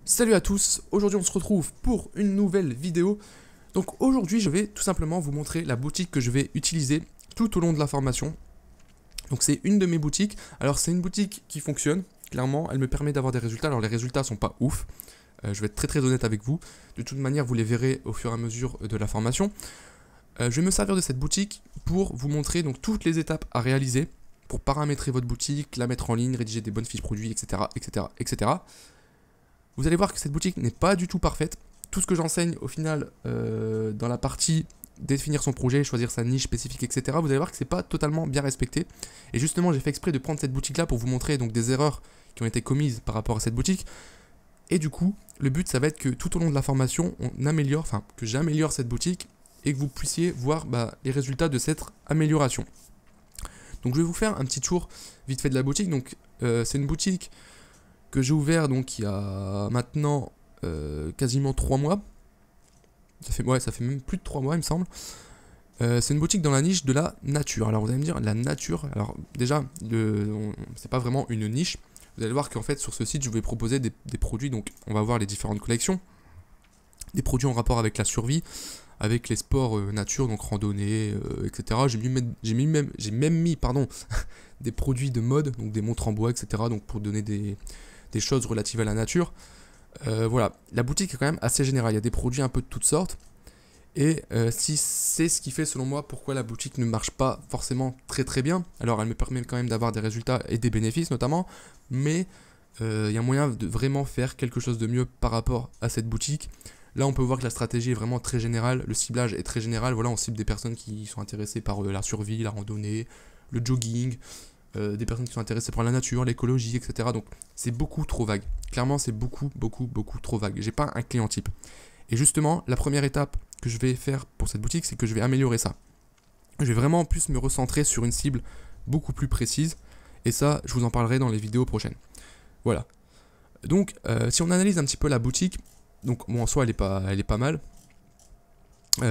Salut à tous, aujourd'hui on se retrouve pour une nouvelle vidéo. Donc aujourd'hui je vais tout simplement vous montrer la boutique que je vais utiliser tout au long de la formation. Donc c'est une de mes boutiques, alors c'est une boutique qui fonctionne, clairement, elle me permet d'avoir des résultats, alors les résultats sont pas ouf, je vais être très honnête avec vous, de toute manière vous les verrez au fur et à mesure de la formation. Je vais me servir de cette boutique pour vous montrer donc toutes les étapes à réaliser, pour paramétrer votre boutique, la mettre en ligne, rédiger des bonnes fiches produits, etc. etc., etc. Vous allez voir que cette boutique n'est pas du tout parfaite. Tout ce que j'enseigne au final dans la partie définir son projet, choisir sa niche spécifique, etc. Vous allez voir que c'est pas totalement bien respecté. Et justement, j'ai fait exprès de prendre cette boutique-là pour vous montrer donc des erreurs qui ont été commises par rapport à cette boutique. Et du coup, le but, ça va être que tout au long de la formation, on améliore, enfin, que j'améliore cette boutique et que vous puissiez voir les résultats de cette amélioration. Donc, je vais vous faire un petit tour vite fait de la boutique. Donc, c'est une boutique que j'ai ouvert donc il y a maintenant quasiment 3 mois. Ça fait même plus de 3 mois il me semble. C'est une boutique dans la niche de la nature. Alors vous allez me dire, la nature, alors déjà, c'est pas vraiment une niche. Vous allez voir qu'en fait sur ce site je vais proposer des produits, donc on va voir les différentes collections. Des produits en rapport avec la survie, avec les sports nature, donc randonnée, etc. J'ai même mis des produits de mode, donc des montres en bois, etc. Donc pour donner des choses relatives à la nature. Voilà, la boutique est quand même assez générale, il y a des produits un peu de toutes sortes. Et si c'est ce qui fait selon moi pourquoi la boutique ne marche pas forcément très bien, alors elle me permet quand même d'avoir des résultats et des bénéfices notamment, mais il y a moyen de vraiment faire quelque chose de mieux par rapport à cette boutique. Là on peut voir que la stratégie est vraiment très générale, le ciblage est très général, voilà, on cible des personnes qui sont intéressées par la survie, la randonnée, le jogging, des personnes qui sont intéressées par la nature, l'écologie, etc. Donc c'est beaucoup trop vague. Clairement c'est beaucoup trop vague. J'ai pas un client type. Et justement, la première étape que je vais faire pour cette boutique, c'est que je vais améliorer ça. Je vais vraiment en plus me recentrer sur une cible beaucoup plus précise. Et ça, je vous en parlerai dans les vidéos prochaines. Voilà. Donc, si on analyse un petit peu la boutique, donc bon, en soi, elle est pas mal. Il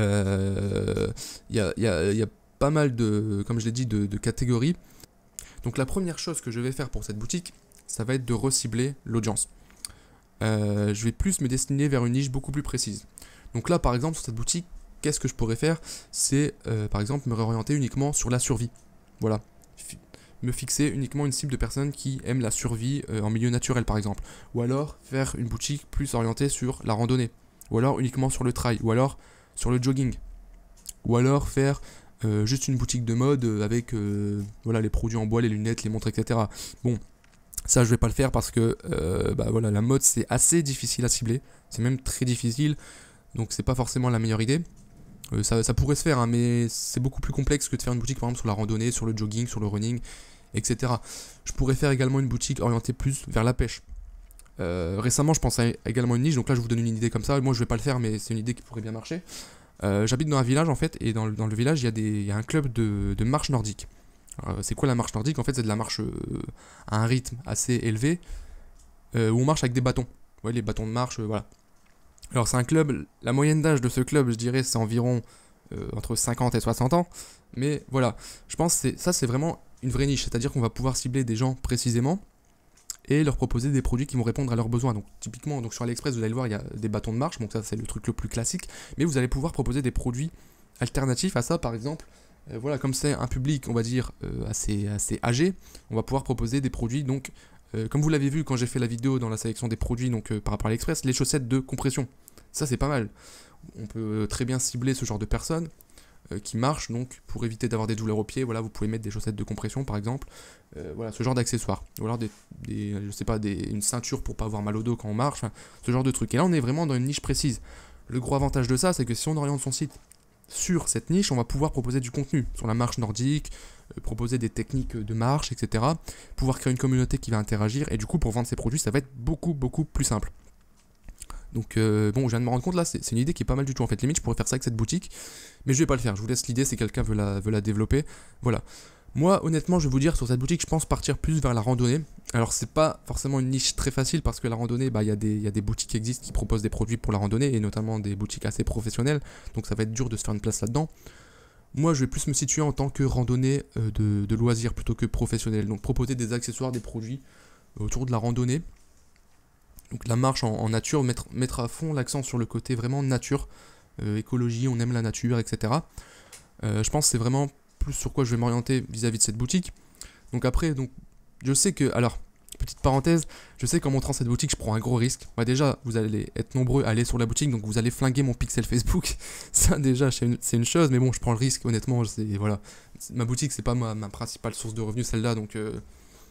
y a pas mal de, comme je l'ai dit, de catégories. Donc la première chose que je vais faire pour cette boutique, ça va être de recibler l'audience. Je vais plus me destiner vers une niche beaucoup plus précise. Donc là, par exemple, sur cette boutique, qu'est-ce que je pourrais faire? C'est, par exemple, me réorienter uniquement sur la survie. Voilà. Me fixer uniquement une cible de personnes qui aiment la survie en milieu naturel, par exemple. Ou alors, faire une boutique plus orientée sur la randonnée. Ou alors, uniquement sur le trail. Ou alors, sur le jogging. Ou alors, faire juste une boutique de mode avec voilà, les produits en bois, les lunettes, les montres, etc. Bon, ça je vais pas le faire parce que voilà, la mode c'est assez difficile à cibler, c'est même très difficile, donc c'est pas forcément la meilleure idée. Ça pourrait se faire, hein, mais c'est beaucoup plus complexe que de faire une boutique par exemple sur la randonnée, sur le jogging, sur le running, etc. Je pourrais faire également une boutique orientée plus vers la pêche. Récemment je pense à également une niche, donc là je vous donne une idée comme ça, moi je vais pas le faire mais c'est une idée qui pourrait bien marcher. J'habite dans un village en fait, et dans le village il y a un club de marche nordique. C'est quoi la marche nordique? En fait c'est de la marche à un rythme assez élevé, où on marche avec des bâtons. Ouais, les bâtons de marche, voilà. Alors c'est un club, la moyenne d'âge de ce club je dirais c'est environ entre 50 et 60 ans. Mais voilà, je pense que ça c'est vraiment une vraie niche, c'est à dire qu'on va pouvoir cibler des gens précisément et leur proposer des produits qui vont répondre à leurs besoins. Donc typiquement donc sur AliExpress vous allez le voir, il y a des bâtons de marche, donc ça c'est le truc le plus classique, mais vous allez pouvoir proposer des produits alternatifs à ça. Par exemple, voilà, comme c'est un public on va dire assez âgé, on va pouvoir proposer des produits donc comme vous l'avez vu quand j'ai fait la vidéo dans la sélection des produits donc par rapport à AliExpress, les chaussettes de compression, ça c'est pas mal. On peut très bien cibler ce genre de personnes qui marchent donc pour éviter d'avoir des douleurs aux pieds. Voilà, vous pouvez mettre des chaussettes de compression par exemple, voilà, ce genre d'accessoires, ou alors je sais pas, une ceinture pour pas avoir mal au dos quand on marche, ce genre de trucs. Et là on est vraiment dans une niche précise. Le gros avantage de ça, c'est que si on oriente son site sur cette niche, on va pouvoir proposer du contenu sur la marche nordique, proposer des techniques de marche, etc. Pouvoir créer une communauté qui va interagir, et du coup pour vendre ces produits ça va être beaucoup plus simple. Donc bon, je viens de me rendre compte là, c'est une idée qui est pas mal du tout en fait. Limite je pourrais faire ça avec cette boutique, mais je vais pas le faire, je vous laisse l'idée si quelqu'un veut la développer. Voilà. Moi honnêtement je vais vous dire, sur cette boutique je pense partir plus vers la randonnée. Alors c'est pas forcément une niche très facile parce que la randonnée, il y a des boutiques qui existent qui proposent des produits pour la randonnée, et notamment des boutiques assez professionnelles, donc ça va être dur de se faire une place là-dedans. Moi je vais plus me situer en tant que randonnée de loisirs plutôt que professionnel, donc proposer des accessoires, des produits autour de la randonnée. Donc la marche en nature, mettre à fond l'accent sur le côté vraiment nature, écologie, on aime la nature, etc. Je pense que c'est vraiment plus sur quoi je vais m'orienter vis-à-vis de cette boutique. Donc après, je sais que, alors, petite parenthèse, je sais qu'en montrant cette boutique, je prends un gros risque. Bah déjà, vous allez être nombreux à aller sur la boutique, donc vous allez flinguer mon pixel Facebook. Ça déjà, c'est une chose, mais bon, je prends le risque, honnêtement, voilà. Ma boutique, c'est pas ma principale source de revenus, celle-là, donc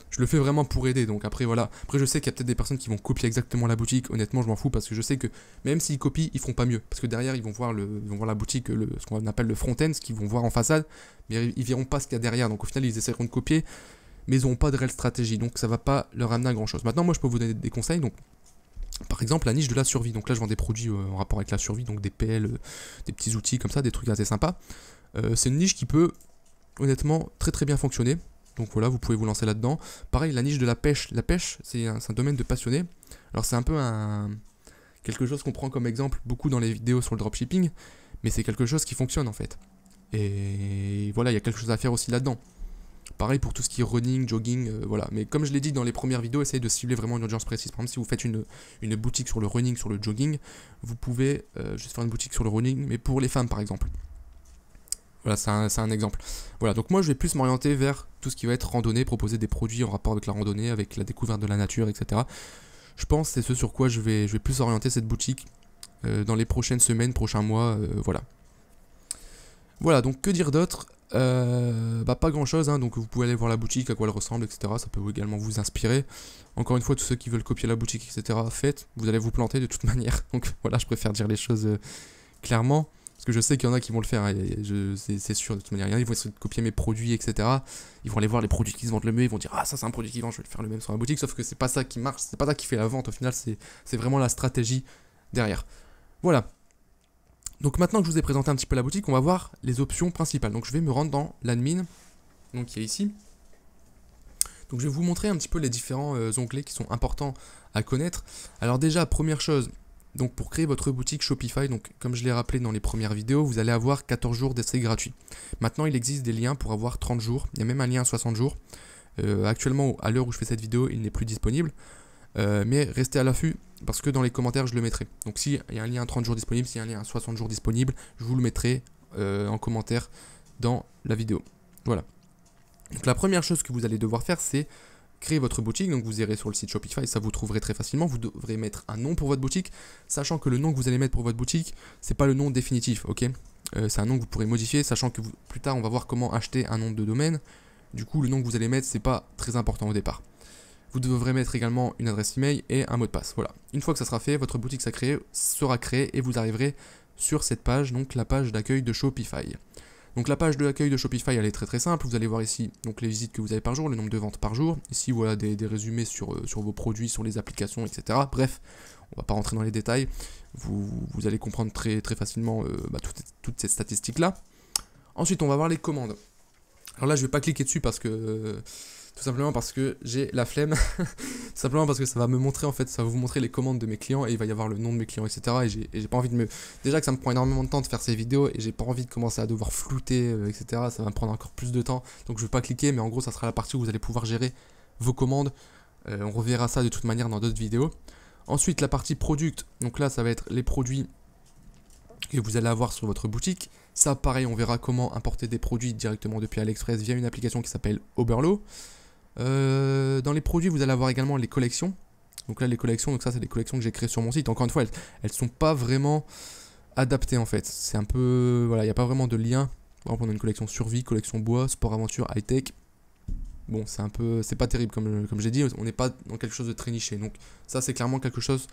je le fais vraiment pour aider. Donc après, voilà. Après, je sais qu'il y a peut-être des personnes qui vont copier exactement la boutique. Honnêtement, je m'en fous parce que je sais que même s'ils copient, ils feront pas mieux. Parce que derrière, ils vont voir la boutique, ce qu'on appelle le front-end, ce qu'ils vont voir en façade, mais ils verront pas ce qu'il y a derrière. Donc au final, ils essaieront de copier, mais ils n'auront pas de réelle stratégie. Donc ça va pas leur amener à grand chose. Maintenant, moi, je peux vous donner des conseils. Donc, par exemple, la niche de la survie. Donc là, je vends des produits en rapport avec la survie, donc des PL, des petits outils comme ça, des trucs assez sympas. C'est une niche qui peut honnêtement très très bien fonctionner. Donc voilà, vous pouvez vous lancer là-dedans. Pareil, la niche de la pêche. La pêche, c'est un domaine de passionné. Alors c'est un peu quelque chose qu'on prend comme exemple beaucoup dans les vidéos sur le dropshipping, mais c'est quelque chose qui fonctionne en fait. Et voilà, il y a quelque chose à faire aussi là-dedans. Pareil pour tout ce qui est running, jogging, voilà. Mais comme je l'ai dit dans les premières vidéos, essayez de cibler vraiment une audience précise. Par exemple, si vous faites une boutique sur le running, sur le jogging, vous pouvez juste faire une boutique sur le running, mais pour les femmes par exemple. Voilà, c'est un exemple. Voilà, donc moi je vais plus m'orienter vers tout ce qui va être randonnée, proposer des produits en rapport avec la randonnée, avec la découverte de la nature, etc. Je pense que c'est ce sur quoi je vais plus orienter cette boutique dans les prochaines semaines, prochains mois, voilà. Voilà, donc que dire d'autre? Pas grand chose, hein, donc vous pouvez aller voir la boutique, à quoi elle ressemble, etc. Ça peut également vous inspirer. Encore une fois, tous ceux qui veulent copier la boutique, etc., faites, vous allez vous planter de toute manière. Donc voilà, je préfère dire les choses clairement. Parce que je sais qu'il y en a qui vont le faire, hein, c'est sûr de toute manière. Ils vont essayer de copier mes produits, etc. Ils vont aller voir les produits qui se vendent le mieux, ils vont dire ah ça c'est un produit qui vend, je vais le faire le même sur la boutique. Sauf que c'est pas ça qui marche, c'est pas ça qui fait la vente. Au final, c'est vraiment la stratégie derrière. Voilà. Donc maintenant que je vous ai présenté un petit peu la boutique, on va voir les options principales. Donc je vais me rendre dans l'admin, donc qui est ici. Donc je vais vous montrer un petit peu les différents onglets qui sont importants à connaître. Alors déjà, première chose. Donc pour créer votre boutique Shopify, donc comme je l'ai rappelé dans les premières vidéos, vous allez avoir 14 jours d'essai gratuit. Maintenant il existe des liens pour avoir 30 jours, il y a même un lien à 60 jours. Actuellement à l'heure où je fais cette vidéo il n'est plus disponible, mais restez à l'affût parce que dans les commentaires je le mettrai. Donc s'il y a un lien à 30 jours disponible, s'il y a un lien à 60 jours disponible, je vous le mettrai en commentaire dans la vidéo. Voilà. Donc la première chose que vous allez devoir faire c'est créer votre boutique, donc vous irez sur le site Shopify, ça vous trouverez très facilement, vous devrez mettre un nom pour votre boutique, sachant que le nom que vous allez mettre pour votre boutique, c'est pas le nom définitif, ok, c'est un nom que vous pourrez modifier, sachant que plus tard on va voir comment acheter un nom de domaine, du coup le nom que vous allez mettre c'est pas très important au départ. Vous devrez mettre également une adresse email et un mot de passe, voilà. Une fois que ça sera fait, votre boutique sera créée et vous arriverez sur cette page, donc la page d'accueil de Shopify. Donc la page de l'accueil de Shopify elle est très simple, vous allez voir ici donc les visites que vous avez par jour, le nombre de ventes par jour, ici voilà des résumés sur vos produits, sur les applications, etc. Bref, on va pas rentrer dans les détails, vous allez comprendre très facilement toutes ces statistiques là. Ensuite on va voir les commandes. Alors là je vais pas cliquer dessus parce que tout simplement parce que j'ai la flemme, simplement parce que ça va me montrer en fait, ça va vous montrer les commandes de mes clients et il va y avoir le nom de mes clients, etc. Et j'ai pas envie de me... Déjà que ça me prend énormément de temps de faire ces vidéos et j'ai pas envie de commencer à devoir flouter, etc. Ça va me prendre encore plus de temps, donc je vais pas cliquer, mais en gros ça sera la partie où vous allez pouvoir gérer vos commandes. On reverra ça de toute manière dans d'autres vidéos. Ensuite la partie product, donc là ça va être les produits que vous allez avoir sur votre boutique. Ça pareil, on verra comment importer des produits directement depuis AliExpress via une application qui s'appelle Oberlo. Dans les produits vous allez avoir également les collections. Donc là les collections, donc ça c'est des collections que j'ai créées sur mon site. Encore une fois elles sont pas vraiment adaptées en fait. C'est un peu, voilà, il n'y a pas vraiment de lien. Par exemple on a une collection survie, collection bois, sport aventure, high tech. Bon c'est un peu, c'est pas terrible comme j'ai dit, on n'est pas dans quelque chose de très niché. Donc ça c'est clairement quelque chose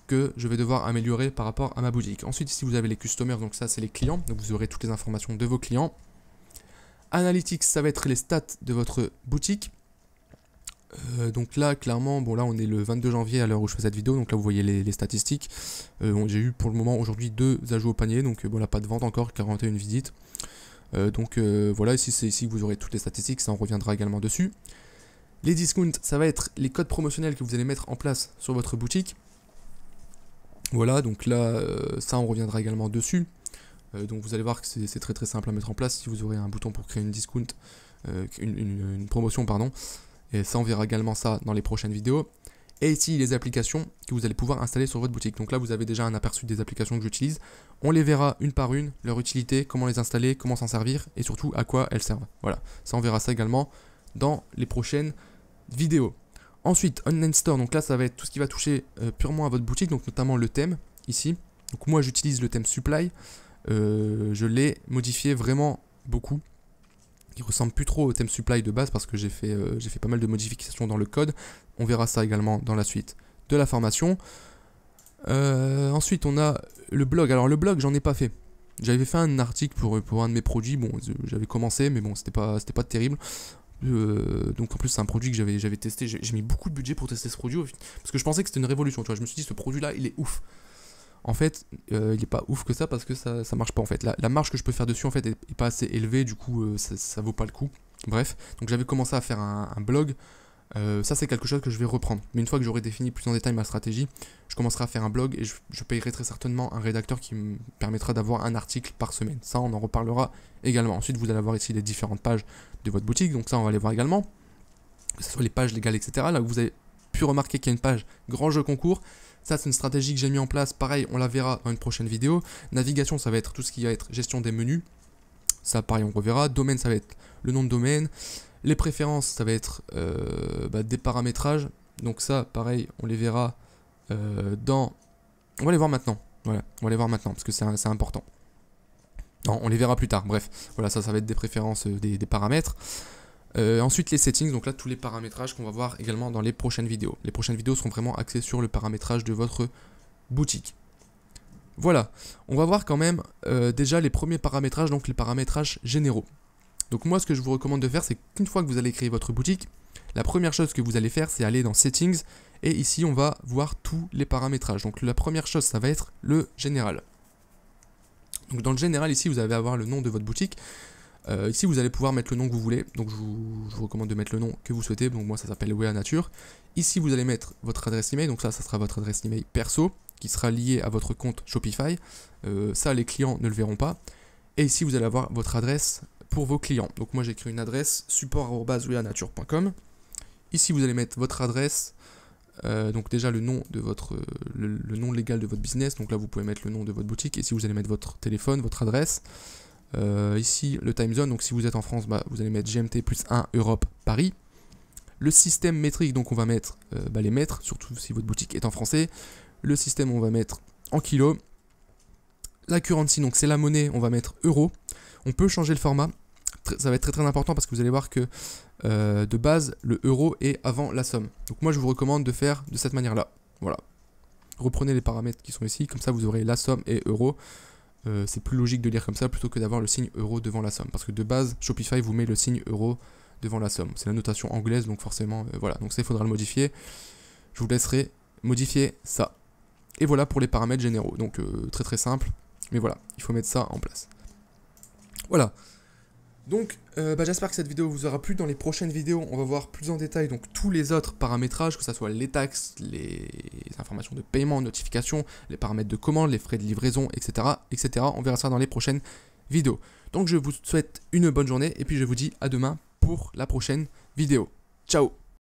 que je vais devoir améliorer par rapport à ma boutique. Ensuite ici vous avez les customers, donc ça c'est les clients, donc vous aurez toutes les informations de vos clients. Analytics, ça va être les stats de votre boutique. Donc là clairement, bon là on est le 22 janvier à l'heure où je fais cette vidéo, donc là vous voyez les statistiques. J'ai eu pour le moment aujourd'hui 2 ajouts au panier, donc voilà, pas de vente encore, 41 visites. Voilà, ici c'est ici que vous aurez toutes les statistiques, ça on reviendra également dessus. Les discounts, ça va être les codes promotionnels que vous allez mettre en place sur votre boutique. Voilà, donc là ça on reviendra également dessus. Donc vous allez voir que c'est très simple à mettre en place. Si vous aurez un bouton pour créer une discount, une promotion pardon, et ça on verra également ça dans les prochaines vidéos. Et ici, les applications que vous allez pouvoir installer sur votre boutique. Donc là, vous avez déjà un aperçu des applications que j'utilise. On les verra une par une, leur utilité, comment les installer, comment s'en servir et surtout à quoi elles servent. Voilà, ça on verra ça également dans les prochaines vidéos. Ensuite, Online Store, donc là, ça va être tout ce qui va toucher purement à votre boutique, donc notamment le thème ici. Donc moi, j'utilise le thème Supply. Je l'ai modifié vraiment beaucoup. Il ressemble plus trop au thème Supply de base parce que j'ai fait pas mal de modifications dans le code. On verra ça également dans la suite de la formation. Ensuite, on a le blog. Alors le blog, j'en ai pas fait. J'avais fait un article pour un de mes produits. Bon, j'avais commencé, mais bon, c'était pas terrible. Donc en plus, c'est un produit que j'avais testé. J'ai mis beaucoup de budget pour tester ce produit parce que je pensais que c'était une révolution. Tu vois, je me suis dit, ce produit-là, il est ouf. En fait, il n'est pas ouf que ça parce que ça marche pas en fait. La marge que je peux faire dessus en fait est pas assez élevée, du coup ça vaut pas le coup. Bref, donc j'avais commencé à faire un blog. Ça c'est quelque chose que je vais reprendre. Mais une fois que j'aurai défini plus en détail ma stratégie, je commencerai à faire un blog et je payerai très certainement un rédacteur qui me permettra d'avoir un article par semaine. Ça on en reparlera également. Ensuite vous allez avoir ici les différentes pages de votre boutique, donc ça on va les voir également. Que ce soit les pages légales, etc. Là où vous avez pu remarquer qu'il y a une page grand jeu concours. Ça, c'est une stratégie que j'ai mis en place. Pareil, on la verra dans une prochaine vidéo. Navigation, ça va être tout ce qui va être gestion des menus. Ça, pareil, on reverra. Domaine, ça va être le nom de domaine. Les préférences, ça va être des paramétrages. Donc ça, pareil, on les verra dans... On va les voir maintenant. Voilà, on va les voir maintenant parce que c'est important. Non, on les verra plus tard. Bref, voilà, ça va être des préférences, des paramètres. Ensuite les settings, donc là tous les paramétrages qu'on va voir également dans les prochaines vidéos. Les prochaines vidéos seront vraiment axées sur le paramétrage de votre boutique. Voilà, on va voir quand même déjà les premiers paramétrages, donc les paramétrages généraux. Donc moi ce que je vous recommande de faire, c'est qu'une fois que vous allez créer votre boutique, la première chose que vous allez faire, c'est aller dans settings, et ici on va voir tous les paramétrages. Donc la première chose, ça va être le général. Donc dans le général ici, vous allez avoir le nom de votre boutique. Ici vous allez pouvoir mettre le nom que vous voulez, donc je vous recommande de mettre le nom que vous souhaitez, donc moi ça s'appelle Wea Nature. Ici vous allez mettre votre adresse email, donc ça sera votre adresse email perso, qui sera liée à votre compte Shopify, ça les clients ne le verront pas. Et ici vous allez avoir votre adresse pour vos clients, donc moi j'ai créé une adresse support@weanature.com. Ici vous allez mettre votre adresse, donc déjà le nom de le nom légal de votre business, donc là vous pouvez mettre le nom de votre boutique, ici vous allez mettre votre téléphone, votre adresse. Ici le time zone, donc si vous êtes en France, vous allez mettre GMT plus 1 Europe Paris. Le système métrique, donc on va mettre les mètres, surtout si votre boutique est en français. Le système on va mettre en kilos. La currency, donc c'est la monnaie, on va mettre euro. On peut changer le format, ça va être très important parce que vous allez voir que de base le euro est avant la somme. Donc moi je vous recommande de faire de cette manière là. Voilà, reprenez les paramètres qui sont ici, comme ça vous aurez la somme et euro. C'est plus logique de lire comme ça plutôt que d'avoir le signe euro devant la somme, parce que de base Shopify vous met le signe euro devant la somme, c'est la notation anglaise, donc forcément voilà, donc ça il faudra le modifier. Je vous laisserai modifier ça. Et voilà pour les paramètres généraux, donc très simple, mais voilà, il faut mettre ça en place. Voilà, donc j'espère que cette vidéo vous aura plu. Dans les prochaines vidéos on va voir plus en détail donc tous les autres paramétrages, que ce soit les taxes, les informations de paiement, notifications, les paramètres de commande, les frais de livraison, etc. On verra ça dans les prochaines vidéos. Donc je vous souhaite une bonne journée et puis je vous dis à demain pour la prochaine vidéo. Ciao!